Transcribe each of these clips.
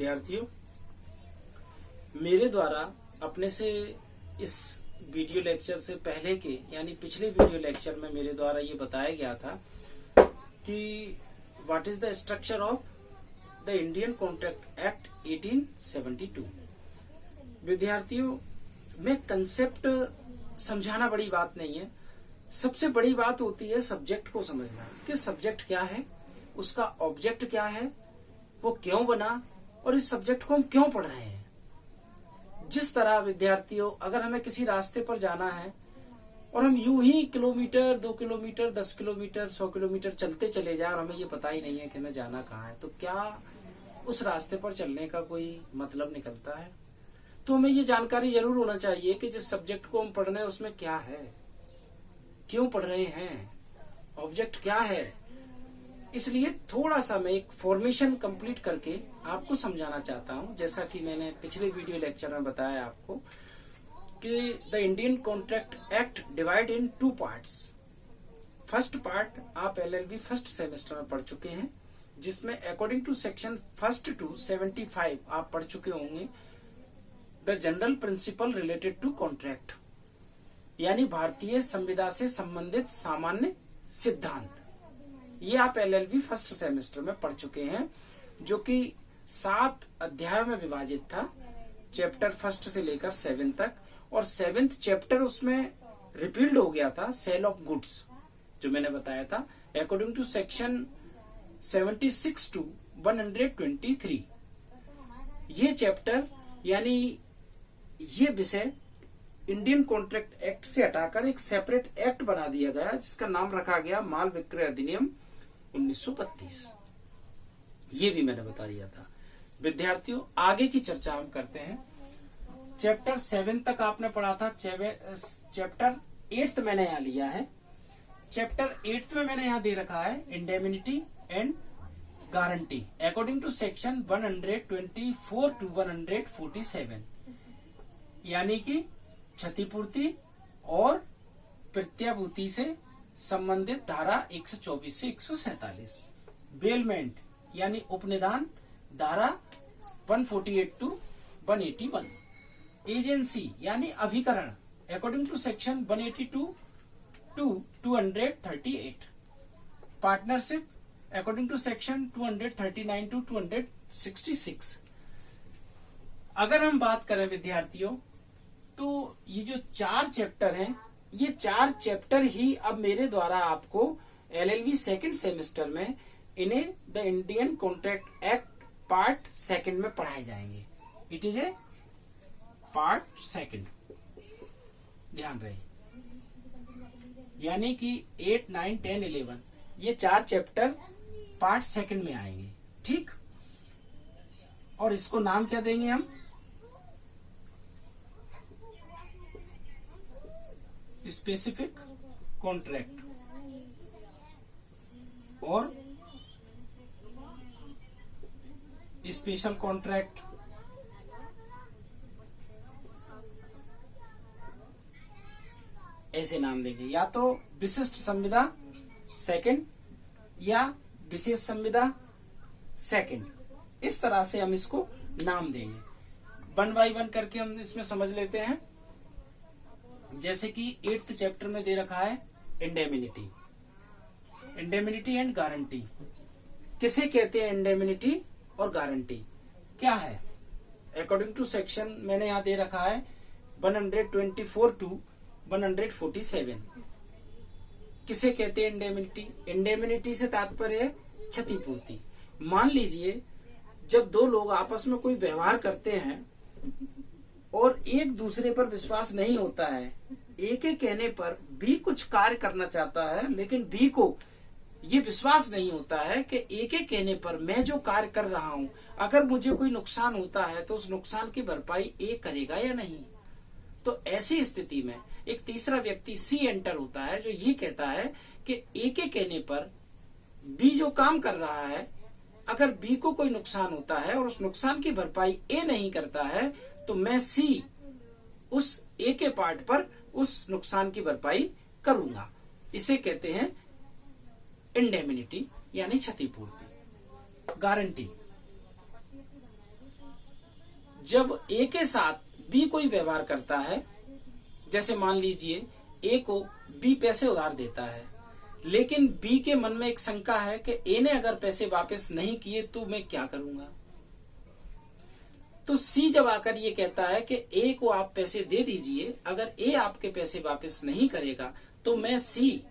विद्यार्थियों, मेरे द्वारा अपने से इस वीडियो लेक्चर से पहले के यानी पिछले वीडियो लेक्चर में मेरे द्वारा ये बताया गया था कि what is the structure of the Indian contract act 1872। विद्यार्थियों, में कंसेप्ट समझाना बड़ी बात नहीं है, सबसे बड़ी बात होती है सब्जेक्ट को समझना कि सब्जेक्ट क्या है, उसका ऑब्जेक्ट क्या है, वो क्यों बना और इस सब्जेक्ट को हम क्यों पढ़ रहे हैं। जिस तरह विद्यार्थियों, अगर हमें किसी रास्ते पर जाना है और हम यूं ही किलोमीटर, 2 किलोमीटर, 10 किलोमीटर, 100 किलोमीटर चलते चले जाए और हमें ये पता ही नहीं है कि हमें जाना कहाँ है, तो क्या उस रास्ते पर चलने का कोई मतलब निकलता है? तो हमें ये जानकारी जरूर होना चाहिए कि जिस सब्जेक्ट को हम पढ़ रहे हैं उसमें क्या है, क्यों पढ़ रहे हैं, ऑब्जेक्ट क्या है। इसलिए थोड़ा सा मैं एक फॉर्मेशन कंप्लीट करके आपको समझाना चाहता हूं। जैसा कि मैंने पिछले वीडियो लेक्चर में बताया आपको कि the Indian contract act divide in 2 parts. First part आप LLB फर्स्ट सेमेस्टर में पढ़ चुके हैं, जिसमें अकॉर्डिंग टू सेक्शन 1 to 75 आप पढ़ चुके होंगे the general principle related to contract, यानी भारतीय संविदा से संबंधित सामान्य सिद्धांत। ये आप LLB फर्स्ट सेमेस्टर में पढ़ चुके हैं, जो कि 7 अध्यायों में विभाजित था, चैप्टर 1 से लेकर 7 तक, और 7th चैप्टर उसमें रिपील्ड हो गया था, सेल ऑफ गुड्स, जो मैंने बताया था अकॉर्डिंग टू सेक्शन 76 to 123। ये चैप्टर यानी ये विषय इंडियन कॉन्ट्रैक्ट एक्ट से हटाकर एक सेपरेट एक्ट बना दिया गया, जिसका नाम रखा गया माल विक्रय अधिनियम 1932। ये भी मैंने बता दिया था। विद्यार्थियों, आगे की चर्चा हम करते हैं। चैप्टर 7 तक आपने पढ़ा था, चैप्टर 8 मैंने यहाँ लिया है। चैप्टर 8 में मैंने यहाँ दे रखा है indemnity and guarantee according to section 124 to 147, यानी कि क्षतिपूर्ति और प्रत्याभूति से संबंधित धारा 124 से 147। बेलमेंट यानी उपनिदान धारा 148 to 181। एजेंसी यानी अभिकरण according to section 182 to 238। Partnership according to section 239 to 266। अगर हम बात करें विद्यार्थियों, तो ये जो 4 चैप्टर हैं, ये 4 चैप्टर ही अब मेरे द्वारा आपको LLB सेकंड सेमेस्टर में इन्हें the Indian contract act part 2 में पढ़ाए जाएंगे। इट इज ए पार्ट 2, ध्यान रहे, यानी कि 8, 9, 10, 11 ये 4 चैप्टर पार्ट 2 में आएंगे, ठीक। और इसको नाम क्या देंगे हम? स्पेसिफिक कॉन्ट्रैक्ट और स्पेशल कॉन्ट्रैक्ट, ऐसे नाम देंगे, या तो विशिष्ट संविदा 2 या विशेष संविदा 2। इस तरह से हम इसको नाम देंगे। 1 by 1 करके हम इसमें समझ लेते हैं। जैसे कि 8th चैप्टर में दे रखा है इंडेमिनिटी, इंडेमिनिटी एंड गारंटी। किसे कहते हैं इंडेमिनिटी और गारंटी क्या है? अकॉर्डिंग टू सेक्शन मैंने यहाँ दे रखा है 124 to 147। किसे कहते हैं इंडेमिनिटी? इंडेमिनिटी से तात्पर्य है क्षतिपूर्ति। मान लीजिए जब 2 लोग आपस में कोई व्यवहार करते हैं और एक दूसरे पर विश्वास नहीं होता है, एक के कहने पर बी कुछ कार्य करना चाहता है, लेकिन बी को ये विश्वास नहीं होता है कि एक के कहने पर मैं जो कार्य कर रहा हूं, अगर मुझे कोई नुकसान होता है तो उस नुकसान की भरपाई ए करेगा या नहीं। तो ऐसी स्थिति में एक तीसरा व्यक्ति सी एंटर होता है, जो ये कहता है कि ए के कहने पर बी जो काम कर रहा है, अगर बी को कोई नुकसान होता है और उस नुकसान की भरपाई ए नहीं करता है, तो मैं सी उस ए के पार्ट पर उस नुकसान की भरपाई करूंगा। इसे कहते हैं इंडेमिनिटी यानी क्षतिपूर्ति। गारंटी जब ए के साथ बी कोई व्यवहार करता है, जैसे मान लीजिए ए को बी पैसे उधार देता है, लेकिन बी के मन में एक शंका है कि ए ने अगर पैसे वापस नहीं किए तो मैं क्या करूंगा। तो सी जब आकर ये कहता है कि ए को आप पैसे दे दीजिए, अगर ए आपके पैसे वापस नहीं करेगा तो मैं सी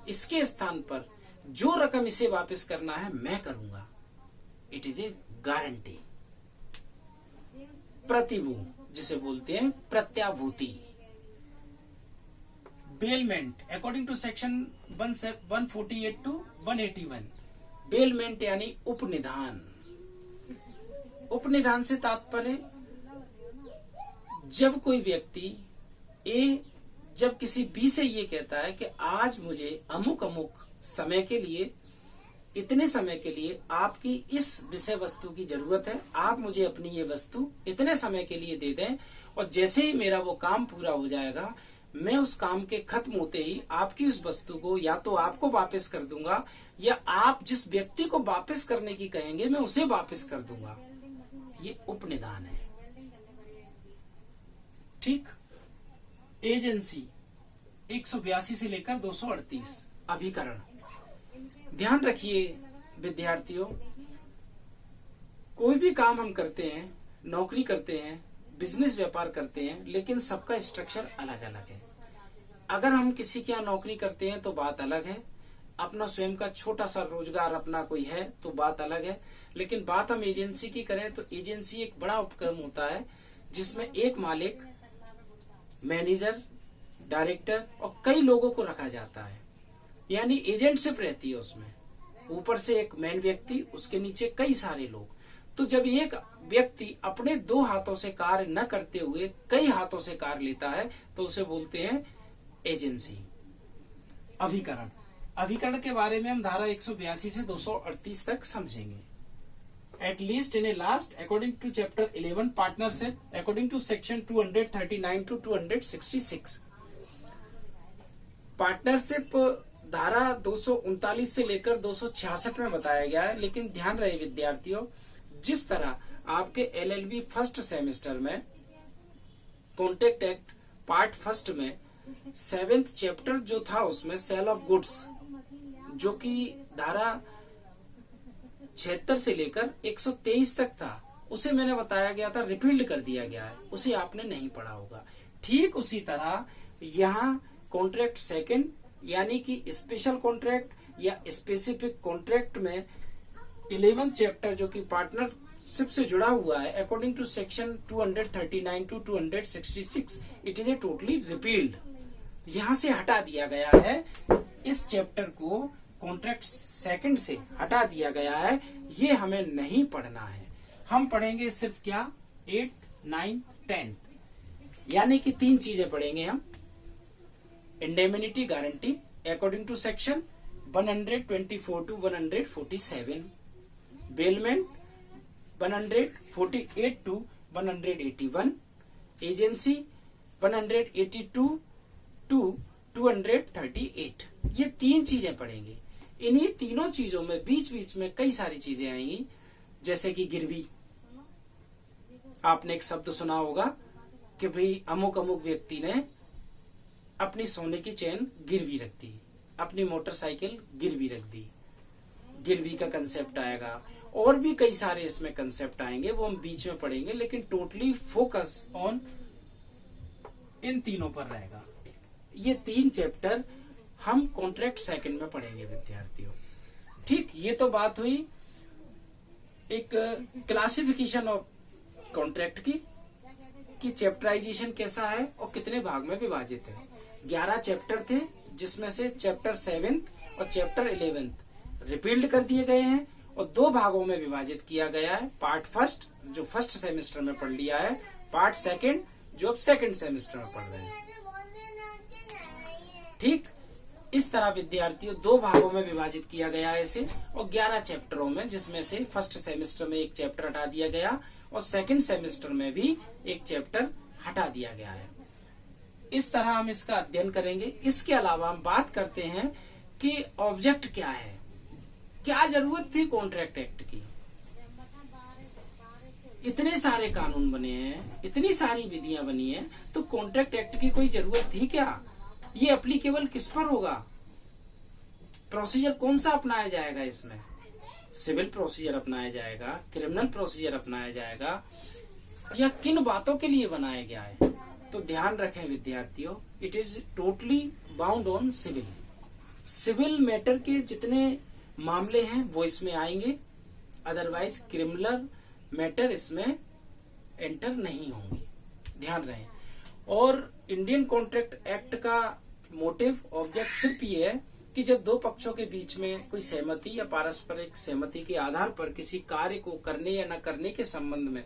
इसके स्थान पर जो रकम इसे वापस करना है मैं करूंगा। It is a guarantee. प्रतिभू जिसे बोलते हैं प्रत्याभूति। Bailment according to section 148 to 181। Bailment यानी उपनिधान। उपनिधान से तात्पर्य जब कोई व्यक्ति ए जब किसी बी से ये कहता है कि आज मुझे अमुक अमुक समय के लिए, इतने समय के लिए आपकी इस विषय वस्तु की जरूरत है, आप मुझे अपनी ये वस्तु इतने समय के लिए दे दें, और जैसे ही मेरा वो काम पूरा हो जाएगा मैं उस काम के खत्म होते ही आपकी उस वस्तु को या तो आपको वापस कर दूंगा, या आप जिस व्यक्ति को वापस करने की कहेंगे मैं उसे वापस कर दूंगा। ये उपनिधान है। ठीक। एजेंसी 182 से लेकर 238। अभिकरण। ध्यान रखिए विद्यार्थियों, कोई भी काम हम करते हैं, नौकरी करते हैं, बिजनेस व्यापार करते हैं, लेकिन सबका स्ट्रक्चर अलग अलग है। अगर हम किसी के यहाँ नौकरी करते हैं तो बात अलग है, अपना स्वयं का छोटा सा रोजगार अपना कोई है तो बात अलग है, लेकिन बात हम एजेंसी की करें तो एजेंसी एक बड़ा उपक्रम होता है जिसमें एक मालिक, मैनेजर, डायरेक्टर और कई लोगों को रखा जाता है, यानी एजेंटशिप रहती है उसमें। ऊपर से एक मेन व्यक्ति, उसके नीचे कई सारे लोग। तो जब एक व्यक्ति अपने दो हाथों से कार्य न करते हुए कई हाथों से कार्य लेता है तो उसे बोलते हैं एजेंसी। अभिकरण। अभिकरण के बारे में हम धारा 182 से 238 तक समझेंगे। At least in a last, according to chapter 11, partnership, according to section 239 to 266. Partnership धारा 239 से लेकर 266 में बताया गया है, लेकिन ध्यान रहे विद्यार्थियों, जिस तरह आपके एलएलबी फर्स्ट सेमेस्टर में कॉन्ट्रैक्ट एक्ट पार्ट फर्स्ट में 7th चैप्टर जो था उसमें सेल ऑफ गुड्स, जो कि धारा 76 से लेकर 123 तक था, उसे मैंने बताया गया था रिपील्ड कर दिया गया है, उसे आपने नहीं पढ़ा होगा। ठीक उसी तरह यहाँ कॉन्ट्रैक्ट सेकंड यानी कि स्पेशल कॉन्ट्रैक्ट या स्पेसिफिक कॉन्ट्रैक्ट में 11th चैप्टर जो कि पार्टनरशिप से जुड़ा हुआ है, according to section 239 to 266, it is a totally repealed. यहाँ से हटा दिया गया है, इस चैप्टर को कॉन्ट्रैक्ट सेकंड से हटा दिया गया है, ये हमें नहीं पढ़ना है। हम पढ़ेंगे सिर्फ क्या 8, 9, 10, यानी कि 3 चीजें पढ़ेंगे हम। Indemnity guarantee according to section 124 to 147, bailment 148 to 181, agency 182 to 238। ये 3 चीजें पढ़ेंगे। इन्हीं तीनों चीजों में बीच बीच में कई सारी चीजें आएंगी, जैसे कि गिरवी। आपने एक शब्द सुना होगा कि भाई अमुक अमुक व्यक्ति ने अपनी सोने की चेन गिरवी रख दी, अपनी मोटरसाइकिल गिरवी रख दी, गिरवी का कंसेप्ट आएगा, और भी कई सारे इसमें कंसेप्ट आएंगे, वो हम बीच में पढ़ेंगे, लेकिन टोटली फोकस ऑन इन तीनों पर रहेगा। ये 3 चैप्टर हम कॉन्ट्रैक्ट सेकंड में पढ़ेंगे विद्यार्थियों। ठीक, ये तो बात हुई एक क्लासिफिकेशन ऑफ कॉन्ट्रैक्ट की, कि चैप्टराइजेशन कैसा है और कितने भाग में विभाजित है। 11 चैप्टर थे, जिसमें से चैप्टर 7 और चैप्टर 11 रिपील्ड कर दिए गए हैं और 2 भागों में विभाजित किया गया है। पार्ट फर्स्ट जो फर्स्ट सेमेस्टर में पढ़ लिया है, पार्ट सेकंड जो अब सेकंड सेमेस्टर में पढ़ रहे हैं। ठीक, इस तरह विद्यार्थियों 2 भागों में विभाजित किया गया है इसे, और 11 चैप्टरों में, जिसमें से फर्स्ट सेमेस्टर में एक चैप्टर हटा दिया गया और सेकंड सेमेस्टर में भी एक चैप्टर हटा दिया गया है। इस तरह हम इसका अध्ययन करेंगे। इसके अलावा हम बात करते हैं कि ऑब्जेक्ट क्या है, क्या जरूरत थी कॉन्ट्रैक्ट एक्ट की। इतने सारे कानून बने हैं, इतनी सारी विधियां बनी हैं, तो कॉन्ट्रैक्ट एक्ट की कोई जरूरत थी क्या? ये एप्लीकेबल किस पर होगा? प्रोसीजर कौन सा अपनाया जाएगा इसमें? सिविल प्रोसीजर अपनाया जाएगा, क्रिमिनल प्रोसीजर अपनाया जाएगा, या किन बातों के लिए बनाया गया है? तो ध्यान रखें विद्यार्थियों, it is totally bound on civil. Civil matter के जितने मामले हैं वो इसमें आएंगे, अदरवाइज क्रिमिनल मैटर इसमें एंटर नहीं होंगे, ध्यान रहे। और इंडियन कॉन्ट्रैक्ट एक्ट का मोटिव, ऑब्जेक्ट सिर्फ ये है कि जब दो पक्षों के बीच में कोई सहमति या पारस्परिक सहमति के आधार पर किसी कार्य को करने या न करने के संबंध में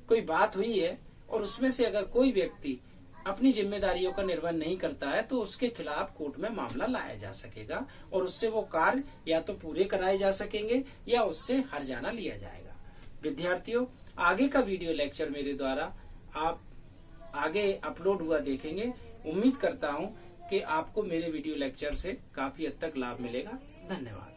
कोई बात हुई है और उसमें से अगर कोई व्यक्ति अपनी जिम्मेदारियों का निर्वहन नहीं करता है तो उसके खिलाफ कोर्ट में मामला लाया जा सकेगा और उससे वो कार्य या तो पूरे कराए जा सकेंगे या उससे हर्जाना लिया जाएगा। विद्यार्थियों, आगे का वीडियो लेक्चर मेरे द्वारा आप आगे अपलोड हुआ देखेंगे। उम्मीद करता हूं कि आपको मेरे वीडियो लेक्चर से काफी हद तक लाभ मिलेगा। धन्यवाद।